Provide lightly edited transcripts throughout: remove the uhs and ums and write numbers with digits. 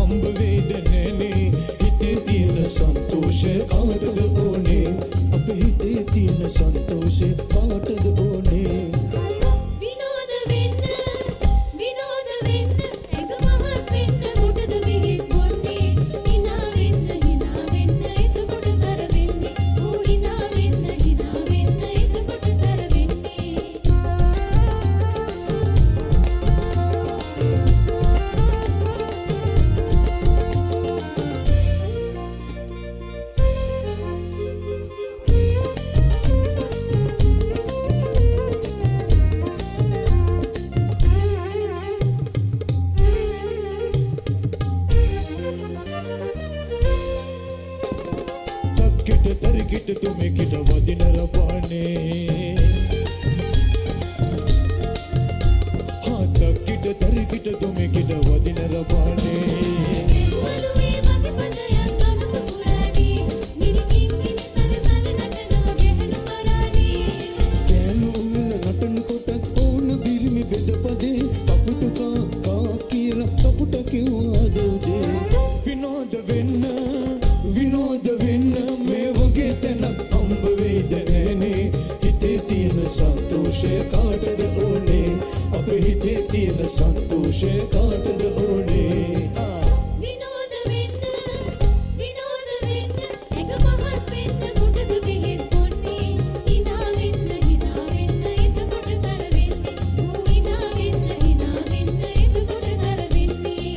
අම්බ වේදනනේ හිතේ තියෙන සන්තෝෂය කාටද ඕනේ අපේ හිතේ තියෙන සන්තෝෂය කාටද ඕනේ විනෝද වෙන්න එක මහත් වෙන්න මොකද මෙහෙ බොන්නේ hina වෙන්න එතකොට තර වෙන්නේ ඌ hina වෙන්න එතකොට තර වෙන්නේ තක්කිට තරිකිට තුමිකිට වදින රපානේ තක්කිට තරිකිට තුමිකිට වදින රපානේ වලුවේ වගේ පදයක් ගමක පුරාදී නිරිකින් කිනිසල සල නටනවා ගැහණු පරාදී ගෑනු උල්ල නටනකොට ඕන බිරිමි බෙදපදේ කපුට කා කියලා කපුට කිව්වාද උදේ විනෝද වෙන්න මේ වගේ තැනක් අම්බ වේදනනේ හිතේ තියෙන සන්තෝෂය කාටද ඕනේ අපේ හිතේ තියෙන සන්තෝෂය කාටද ඕනේ විනෝද වෙන්න එක මහත් වෙන්න මොකද මෙහෙ බොන්නේ hina වෙන්න එතකොට තර වෙන්නේ ඌ hina වෙන්න එතකොට තර වෙන්නේ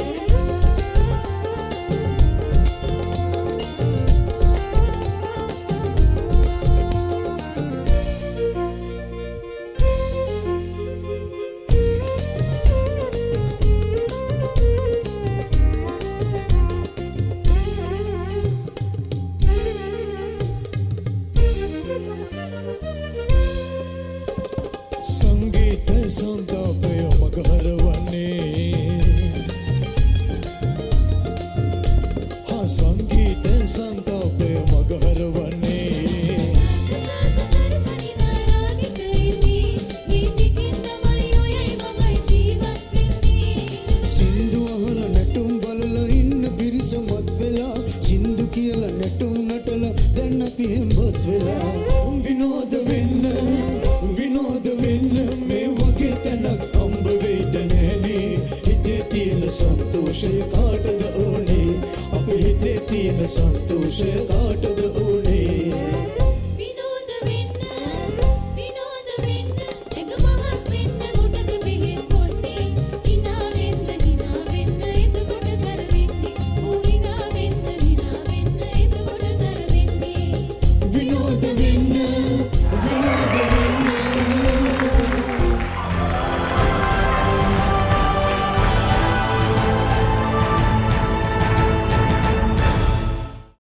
සංගීත සන්තාපය මගහරවන්නේ සංගීත සන්තාපය මගහරවන්නේ සින්දු අහල නැටුම් බලලා ඉන්න පිරිස මත් වෙලා සින්දු කියලා නැටුම් නටලා දැන් අපි හෙම්බත් වෙලා විනෝද වෙන්න මේ වගේ තැනක් අම්බ වේදනනේ හිතේ තියෙන සන්තෝෂය කාටද ඕනේ අපේ හිතේ තියෙන සන්තෝෂය කාටද